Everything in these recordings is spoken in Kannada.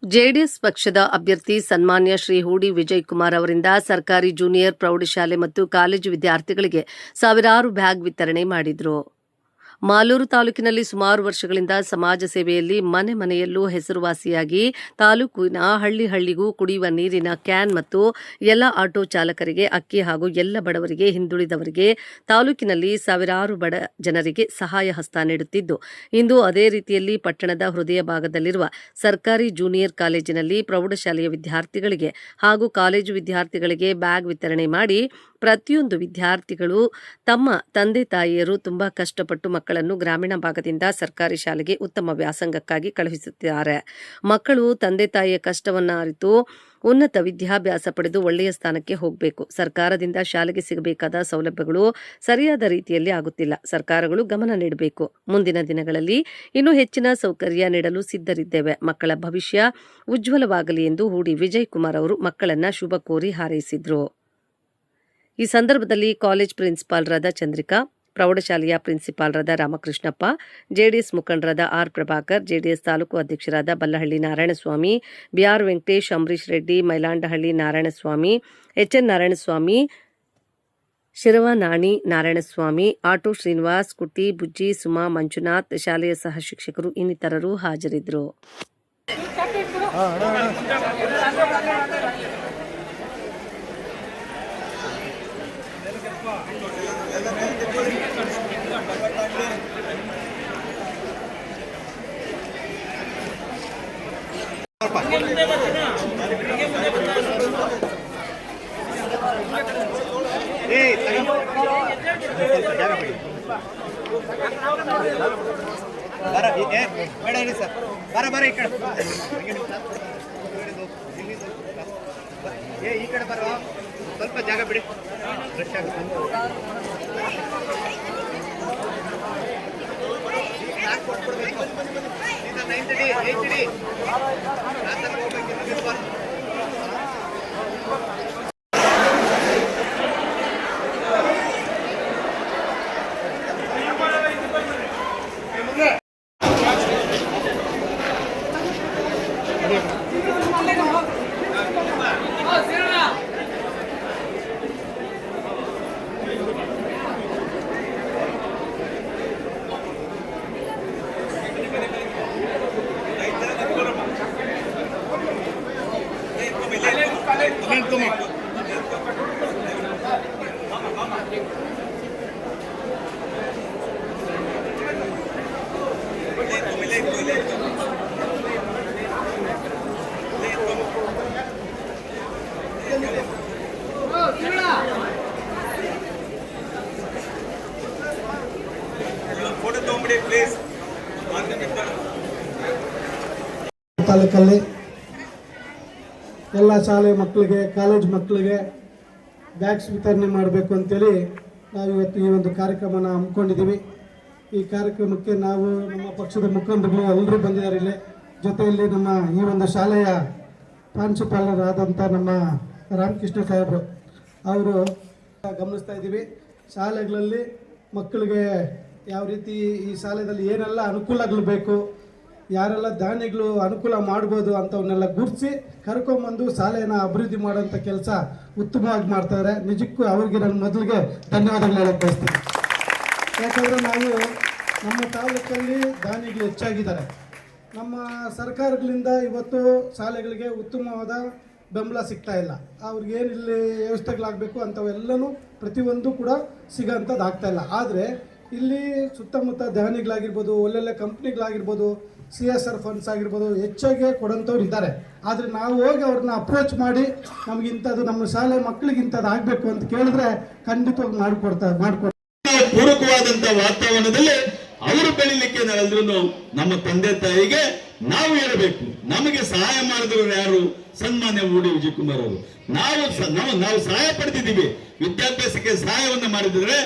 ಜೆಡಿಎಸ್ ಪಕ್ಷದ ಅಭ್ಯರ್ಥಿ ಸನ್ಮಾನ್ಯ ಶ್ರೀ ಹೂಡಿ ವಿಜಯ್ ಕುಮಾರ್ ಅವರಿಂದ ಸರ್ಕಾರಿ ಜೂನಿಯರ್ ಪ್ರೌಢಶಾಲೆ ಮತ್ತು ಕಾಲೇಜು ವಿದ್ಯಾರ್ಥಿಗಳಿಗೆ ಸಾವಿರಾರು ಬ್ಯಾಗ್ ವಿತರಣೆ ಮಾಡಿದರು. ಮಾಲೂರು ತಾಲೂಕಿನಲ್ಲಿ ಸುಮಾರು ವರ್ಷಗಳಿಂದ ಸಮಾಜ ಸೇವೆಯಲ್ಲಿ ಮನೆ ಮನೆಯಲ್ಲೂ ಹೆಸರುವಾಸಿಯಾಗಿ ತಾಲೂಕಿನ ಹಳ್ಳಿ ಹಳ್ಳಿಗೂ ಕುಡಿಯುವ ನೀರಿನ ಕ್ಯಾನ್ ಮತ್ತು ಎಲ್ಲ ಆಟೋ ಚಾಲಕರಿಗೆ ಅಕ್ಕಿ ಹಾಗೂ ಎಲ್ಲ ಬಡವರಿಗೆ ಹಿಂದುಳಿದವರಿಗೆ ತಾಲೂಕಿನಲ್ಲಿ ಸಾವಿರಾರು ಬಡ ಜನರಿಗೆ ಸಹಾಯ ಹಸ್ತ ನೀಡುತ್ತಿದ್ದು, ಇಂದು ಅದೇ ರೀತಿಯಲ್ಲಿ ಪಟ್ಟಣದ ಹೃದಯ ಭಾಗದಲ್ಲಿರುವ ಸರ್ಕಾರಿ ಜೂನಿಯರ್ ಕಾಲೇಜಿನಲ್ಲಿ ಪ್ರೌಢಶಾಲೆಯ ವಿದ್ಯಾರ್ಥಿಗಳಿಗೆ ಹಾಗೂ ಕಾಲೇಜು ವಿದ್ಯಾರ್ಥಿಗಳಿಗೆ ಬ್ಯಾಗ್ ವಿತರಣೆ ಮಾಡಿ ಪ್ರತಿಯೊಂದು ವಿದ್ಯಾರ್ಥಿಗಳು ತಮ್ಮ ತಂದೆ ತಾಯಿಯರು ತುಂಬಾ ಕಷ್ಟಪಟ್ಟು ಮಕ್ಕಳನ್ನು ಗ್ರಾಮೀಣ ಭಾಗದಿಂದ ಸರ್ಕಾರಿ ಶಾಲೆಗೆ ಉತ್ತಮ ವ್ಯಾಸಂಗಕ್ಕಾಗಿ ಕಳುಹಿಸುತ್ತಿದ್ದಾರೆ. ಮಕ್ಕಳು ತಂದೆ ತಾಯಿಯ ಕಷ್ಟವನ್ನು ಅರಿತು ಉನ್ನತ ವಿದ್ಯಾಭ್ಯಾಸ ಪಡೆದು ಒಳ್ಳೆಯ ಸ್ಥಾನಕ್ಕೆ ಹೋಗಬೇಕು. ಸರ್ಕಾರದಿಂದ ಶಾಲೆಗೆ ಸಿಗಬೇಕಾದ ಸೌಲಭ್ಯಗಳು ಸರಿಯಾದ ರೀತಿಯಲ್ಲಿ ಆಗುತ್ತಿಲ್ಲ. ಸರ್ಕಾರಗಳು ಗಮನ ನೀಡಬೇಕು. ಮುಂದಿನ ದಿನಗಳಲ್ಲಿ ಇನ್ನೂ ಹೆಚ್ಚಿನ ಸೌಕರ್ಯ ನೀಡಲು ಸಿದ್ಧರಿದ್ದೇವೆ. ಮಕ್ಕಳ ಭವಿಷ್ಯ ಉಜ್ವಲವಾಗಲಿ ಎಂದು ಹೂಡಿ ವಿಜಯ್ ಕುಮಾರ್ ಅವರು ಮಕ್ಕಳನ್ನ ಶುಭ ಕೋರಿ ಹಾರೈಸಿದರು. ಈ ಸಂದರ್ಭದಲ್ಲಿ ಕಾಲೇಜ್ ಪ್ರಿನ್ಸಿಪಾಲರಾದ ಚಂದ್ರಿಕಾ, ಪ್ರೌಢಶಾಲೆಯ ಪ್ರಿನ್ಸಿಪಾಲರಾದ ರಾಮಕೃಷ್ಣಪ್ಪ, ಜೆಡಿಎಸ್ ಮುಖಂಡರಾದ ಆರ್ ಪ್ರಭಾಕರ್, ಜೆಡಿಎಸ್ ತಾಲೂಕು ಅಧ್ಯಕ್ಷರಾದ Ballahalli Narayanaswamy, BR Venkatesh, Ambareesh Reddy, Mylandahalli Narayanaswamy, HN Narayanaswamy, Shiravanani Narayanaswamy, auto Srinivas, Kutti, Bujji, Suma, Manjunath, ಶಾಲೆಯ ಸಹ ಶಿಕ್ಷಕರು ಇನ್ನಿತರರು ಹಾಜರಿದ್ದರು. ಈ ಕಡೆ ಬರೋ ಸ್ವಲ್ಪ ಜಾಗ ಬಿಡಿ. ತಾಲೂಕಲ್ಲಿ ಎಲ್ಲ ಶಾಲೆ ಮಕ್ಕಳಿಗೆ, ಕಾಲೇಜ್ ಮಕ್ಕಳಿಗೆ ಬ್ಯಾಗ್ಸ್ ವಿತರಣೆ ಮಾಡಬೇಕು ಅಂತೇಳಿ ನಾವು ಇವತ್ತು ಈ ಒಂದು ಕಾರ್ಯಕ್ರಮನ ಹಮ್ಮಿಕೊಂಡಿದ್ದೀವಿ. ಈ ಕಾರ್ಯಕ್ರಮಕ್ಕೆ ನಾವು ನಮ್ಮ ಪಕ್ಷದ ಮುಖಂಡರುಗಳು ಎಲ್ಲರೂ ಬಂದಿದ್ದಾರೆ. ಇಲ್ಲಿ ಜೊತೆಯಲ್ಲಿ ನಮ್ಮ ಈ ಒಂದು ಶಾಲೆಯ ಪ್ರಾಂಶುಪಾಲರಾದಂಥ ನಮ್ಮ ರಾಮಕೃಷ್ಣ ಸಾಹೇಬರು ಅವರು ಗಮನಿಸ್ತಾ ಇದ್ದೀವಿ. ಶಾಲೆಗಳಲ್ಲಿ ಮಕ್ಕಳಿಗೆ ಯಾವ ರೀತಿ ಈ ಶಾಲೆಯಲ್ಲಿ ಏನೆಲ್ಲ ಅನುಕೂಲಗಳು ಬೇಕು, ಯಾರೆಲ್ಲ ದಾನಿಗಳು ಅನುಕೂಲ ಮಾಡ್ಬೋದು ಅಂಥವನ್ನೆಲ್ಲ ಗುರುತಿಸಿ ಕರ್ಕೊಂಬಂದು ಶಾಲೆಯನ್ನು ಅಭಿವೃದ್ಧಿ ಮಾಡೋಂಥ ಕೆಲಸ ಉತ್ತಮವಾಗಿ ಮಾಡ್ತಾರೆ. ನಿಜಕ್ಕೂ ಅವ್ರಿಗೆ ನಾನು ಮೊದಲಿಗೆ ಧನ್ಯವಾದಗಳು ಹೇಳಕ್ಕೆ ಬಯಸ್ತೀನಿ. ಯಾಕಂದರೆ ನಾವು ನಮ್ಮ ತಾಲೂಕಲ್ಲಿ ದಾನಿಗಳು ಹೆಚ್ಚಾಗಿದ್ದಾರೆ. ನಮ್ಮ ಸರ್ಕಾರಗಳಿಂದ ಇವತ್ತು ಶಾಲೆಗಳಿಗೆ ಉತ್ತಮವಾದ ಬೆಂಬಲ ಸಿಗ್ತಾ ಇಲ್ಲ. ಅವ್ರಿಗೇನಿಲ್ಲಿ ವ್ಯವಸ್ಥೆಗಳಾಗಬೇಕು ಅಂಥವೆಲ್ಲನೂ ಪ್ರತಿಯೊಂದು ಕೂಡ ಸಿಗೋಂಥದ್ದು ಆಗ್ತಾಯಿಲ್ಲ. ಆದರೆ ಇಲ್ಲಿ ಸುತ್ತಮುತ್ತ ದಾನಿಗಳಾಗಿರ್ಬೋದು, ಒಳ್ಳೊಳ್ಳೆ ಕಂಪ್ನಿಗಳಾಗಿರ್ಬೋದು, CSR ಫಂಡ್ಸ್ ಆಗಿರ್ಬೋದು ಹೆಚ್ಚಾಗಿ ಕೊಡೋಂಥವ್ರು ಇದ್ದಾರೆ. ಆದರೆ ನಾವು ಹೋಗಿ ಅವ್ರನ್ನ ಅಪ್ರೋಚ್ ಮಾಡಿ ನಮಗಿಂಥದ್ದು ನಮ್ಮ ಶಾಲೆ ಮಕ್ಕಳಿಗೆ ಇಂಥದ್ದು ಆಗಬೇಕು ಅಂತ ಕೇಳಿದ್ರೆ ಖಂಡಿತವಾಗಿ ಮಾಡಿಕೊಡ್ತಾರೆ. ಪೂರಕವಾದಂಥ ವಾತಾವರಣದಲ್ಲಿ ಅವರು ಬೆಳಿಲಿಕ್ಕೆ ನಾವೆಲ್ಲರೂ ನಮ್ಮ ತಂದೆ ತಾಯಿಗೆ ನಾವು ಹೇಳಬೇಕು. ನಮಗೆ ಸಹಾಯ ಮಾಡಿದವರು ಯಾರು? ಸನ್ಮಾನ್ಯ ಹೂಡಿ ವಿಜಯ್ ಕುಮಾರ್ ಅವರು. ನಾವು ಸಹಾಯ ಪಡೆದಿದ್ದೀವಿ. ವಿದ್ಯಾಭ್ಯಾಸಕ್ಕೆ ಸಹಾಯವನ್ನು ಮಾಡಿದ್ರೆ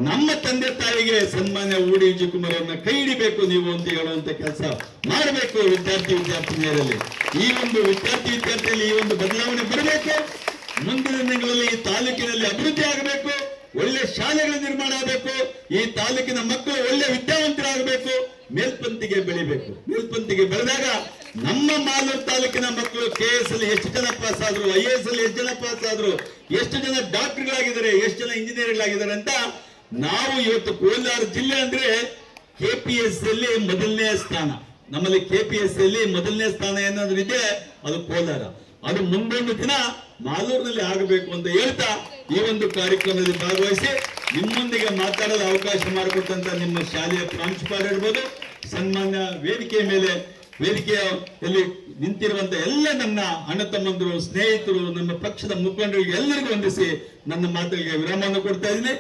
ನಮ್ಮ ತಂದೆ ತಾಯಿಗೆ ಸನ್ಮಾನ್ಯ ಹೂಡಿ ವಿಜಯ್ ಕುಮಾರ್ ಅವರನ್ನ ಕೈ ಹಿಡಿಬೇಕು ನೀವು ಅಂತ ಹೇಳುವಂತ ಕೆಲಸ ಮಾಡಬೇಕು. ವಿದ್ಯಾರ್ಥಿನಿಯರಲ್ಲಿ ಈ ಒಂದು ವಿದ್ಯಾರ್ಥಿಯಲ್ಲಿ ಈ ಒಂದು ಬದಲಾವಣೆ ಬರಬೇಕು. ಮುಂದಿನ ದಿನಗಳಲ್ಲಿ ಈ ತಾಲೂಕಿನಲ್ಲಿ ಅಭಿವೃದ್ಧಿ ಆಗಬೇಕು. ಒಳ್ಳೆ ಶಾಲೆಗಳ ನಿರ್ಮಾಣ ಆಗಬೇಕು. ಈ ತಾಲೂಕಿನ ಮಕ್ಕಳು ಒಳ್ಳೆ ವಿದ್ಯಾವಂತರಾಗಬೇಕು. ಮೇಲ್ಪಂಕ್ತಿಗೆ ಬೆಳಿಬೇಕು. ಮೇಲ್ಪಂಕ್ತಿಗೆ ಬೆಳೆದಾಗ ನಮ್ಮ ಮಾಲೂರು ತಾಲೂಕಿನ ಮಕ್ಕಳು KS ಅಲ್ಲಿ ಎಷ್ಟು ಜನ ಪಾಸ್ ಆದ್ರು, IAS ಅಲ್ಲಿ ಎಷ್ಟು ಜನ ಪಾಸ್ ಆದ್ರು, ಎಷ್ಟು ಜನ ಡಾಕ್ಟರ್ಗಳಾಗಿದ್ದಾರೆ, ಎಷ್ಟು ಜನ ಇಂಜಿನಿಯರ್ಗಳಾಗಿದ್ದಾರೆ ಅಂತ ನಾವು ಇವತ್ತು ಕೋಲಾರ ಜಿಲ್ಲೆ ಅಂದ್ರೆ KPSC ಅಲ್ಲಿ ಮೊದಲನೇ ಸ್ಥಾನ. ನಮ್ಮಲ್ಲಿ KPSC ಅಲ್ಲಿ ಮೊದಲನೇ ಸ್ಥಾನ ಏನಾದ್ರು ಇದೆ ಅದು ಕೋಲಾರ. ಅದು ಮುಂದೊಂದು ದಿನ ಮಾಲೂರಿನಲ್ಲಿ ಆಗಬೇಕು ಅಂತ ಹೇಳ್ತಾ ಈ ಒಂದು ಕಾರ್ಯಕ್ರಮದಲ್ಲಿ ಭಾಗವಹಿಸಿ ನಿಮ್ಮೊಂದಿಗೆ ಮಾತಾಡಲು ಅವಕಾಶ ಮಾಡಿಕೊಟ್ಟಂತ ನಿಮ್ಮ ಶಾಲೆಯ ಪ್ರಾಂಶುಪಾಲ ಇರ್ಬೋದು, ಸನ್ಮಾನ್ಯ ವೇದಿಕೆಯಲ್ಲಿ ನಿಂತಿರುವಂತ ಎಲ್ಲ ನನ್ನ ಅಣ್ಣ ತಮ್ಮಂದರು, ಸ್ನೇಹಿತರು, ನಮ್ಮ ಪಕ್ಷದ ಮುಖಂಡರಿಗೆ ಎಲ್ಲರಿಗೂ ವಂದಿಸಿ ನನ್ನ ಮಾತುಗಳಿಗೆ ವಿರಾಮವನ್ನು ಕೊಡ್ತಾ ಇದ್ದೀನಿ.